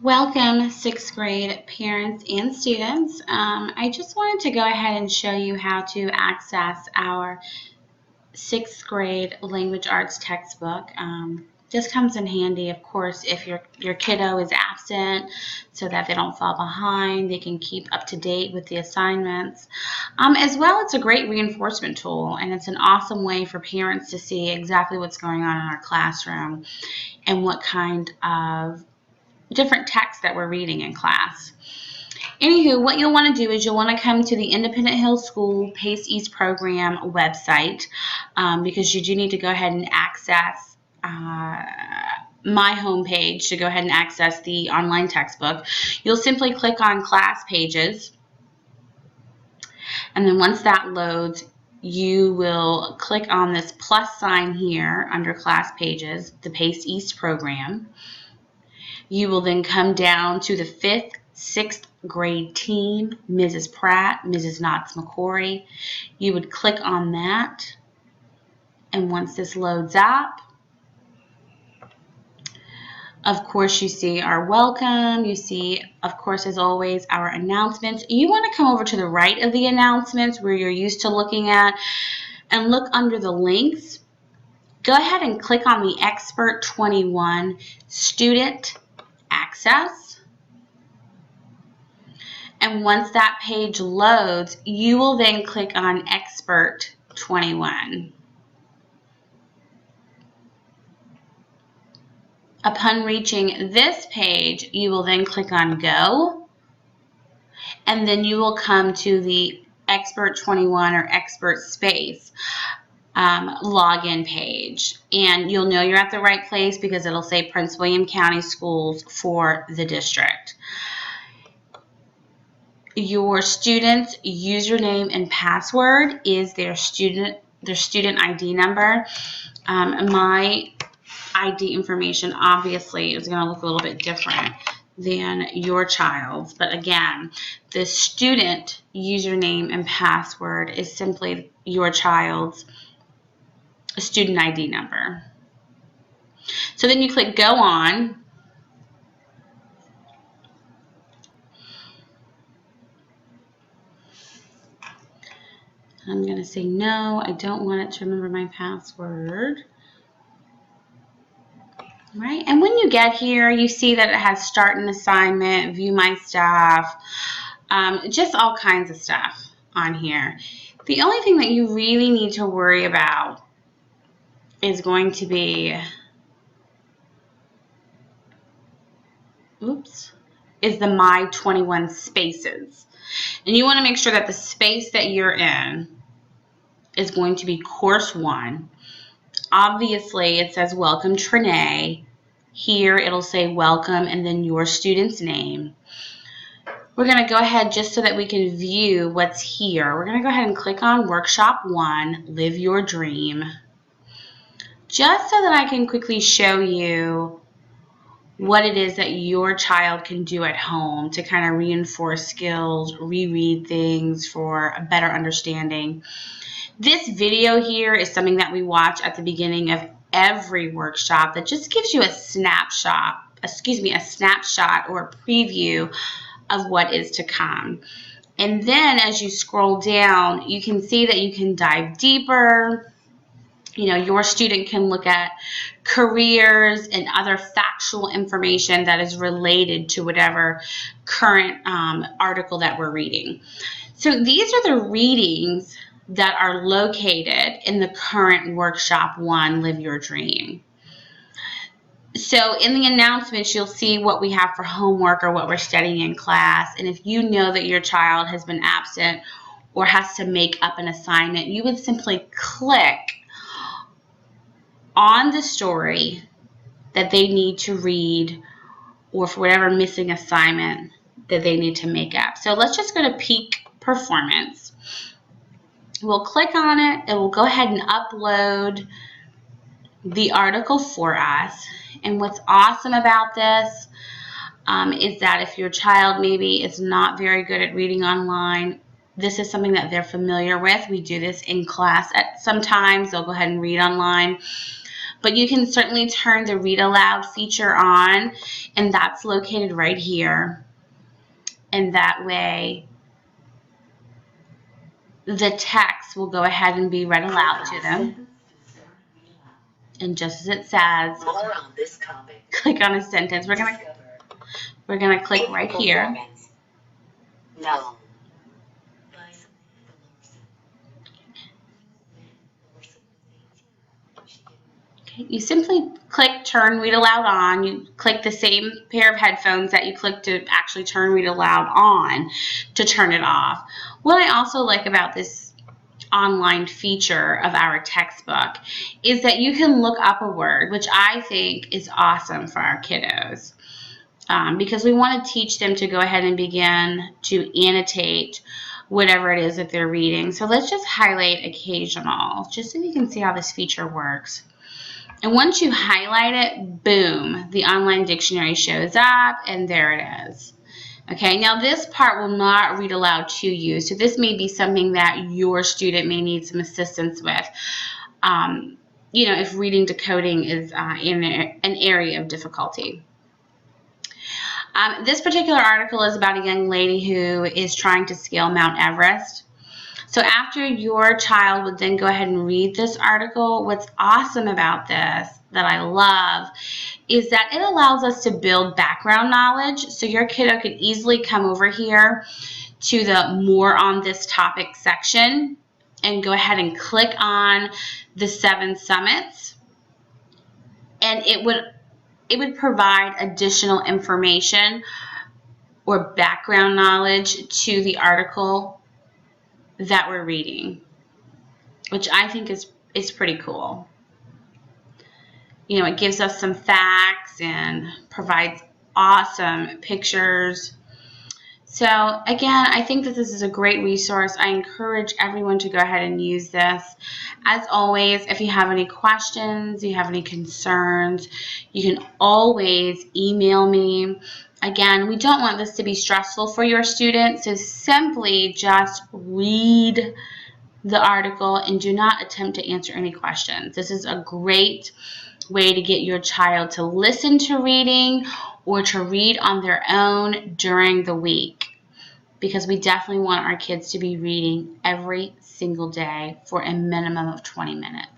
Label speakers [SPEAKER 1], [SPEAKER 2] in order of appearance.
[SPEAKER 1] Welcome, 6th grade parents and students. I just wanted to go ahead and show you how to access our 6th grade language arts textbook. This comes in handy, of course, if your kiddo is absent so that they don't fall behind. They can keep up to date with the assignments. As well, it's a great reinforcement tool, and it's an awesome way for parents to see exactly what's going on in our classroom and what kind of different texts that we're reading in class. Anywho, what you'll want to do is you'll want to come to the Independent Hills School PACE East Program website because you do need to go ahead and access my homepage to go ahead and access the online textbook. You'll simply click on class pages, and then once that loads, you will click on this plus sign here under class pages, the PACE East program. You will then come down to the 5th, 6th grade team, Mrs. Pratt, Mrs. Knox-McCory. You would click on that, and once this loads up, of course, you see our welcome. You see, of course, as always, our announcements. You want to come over to the right of the announcements where you're used to looking at and look under the links. Go ahead and click on the Expert21 student access. And once that page loads, you will then click on Expert21. Upon reaching this page, you will then click on Go, and then you will come to the Expert21 or Expert Space login page, and you'll know you're at the right place because it'll say Prince William County Schools for the district. Your student's username and password is their student ID number. My ID information obviously is going to look a little bit different than your child's, but again, the student username and password is simply your child's student ID number. So then you click Go On. I'm going to say no, I don't want it to remember my password. Right, and when you get here, you see that it has Start an Assignment, View My Stuff, just all kinds of stuff on here. The only thing that you really need to worry about is going to be, is the My 21 Spaces. And you want to make sure that the space that you're in is going to be Course 1. Obviously, it says Welcome Trinae. Here, it'll say Welcome and then your student's name. We're going to go ahead just so that we can view what's here. We're going to go ahead and click on Workshop 1, Live Your Dream, just so that I can quickly show you what it is that your child can do at home to kind of reinforce skills, reread things for a better understanding. This video here is something that we watch at the beginning of every workshop that just gives you a snapshot or a preview of what is to come. And then as you scroll down, you can see that you can dive deeper. You know, your student can look at careers and other factual information that is related to whatever current article that we're reading. So these are the readings that are located in the current Workshop 1, Live Your Dream. So in the announcements, you'll see what we have for homework or what we're studying in class. And if you know that your child has been absent or has to make up an assignment, you would simply click on the story that they need to read or for whatever missing assignment that they need to make up. So let's just go to Peak Performance. We'll click on it. It will go ahead and upload the article for us. And what's awesome about this is that if your child maybe is not very good at reading online, this is something that they're familiar with. We do this in class sometimes. They'll go ahead and read online. But you can certainly turn the read aloud feature on, and that's located right here. And that way the text will go ahead and be read aloud to them. And just as it says,
[SPEAKER 2] more on this topic,
[SPEAKER 1] click on a sentence. We're gonna click right here.
[SPEAKER 2] No.
[SPEAKER 1] Okay, you simply click turn read aloud on. You click the same pair of headphones that you click to actually turn read aloud on to turn it off. What I also like about this online feature of our textbook is that you can look up a word, which I think is awesome for our kiddos, because we want to teach them to go ahead and begin to annotate whatever it is that they're reading. So let's just highlight occasional, just so you can see how this feature works. And once you highlight it, boom, the online dictionary shows up, and there it is. Okay, now this part will not read aloud to you, so this may be something that your student may need some assistance with. You know, if reading decoding is in an area of difficulty. This particular article is about a young lady who is trying to scale Mount Everest. So after your child would then go ahead and read this article, what's awesome about this that I love is that it allows us to build background knowledge. So your kiddo could easily come over here to the more on this topic section and go ahead and click on the 7 summits, and it would provide additional information or background knowledge to the article that we're reading, which I think is pretty cool. You know, it gives us some facts and provides awesome pictures. So again, I think that this is a great resource. I encourage everyone to go ahead and use this. As always, if you have any questions, you have any concerns, you can always email me. Again, we don't want this to be stressful for your students, so simply just read the article and do not attempt to answer any questions. This is a great way to get your child to listen to reading or to read on their own during the week, because we definitely want our kids to be reading every single day for a minimum of 20 minutes.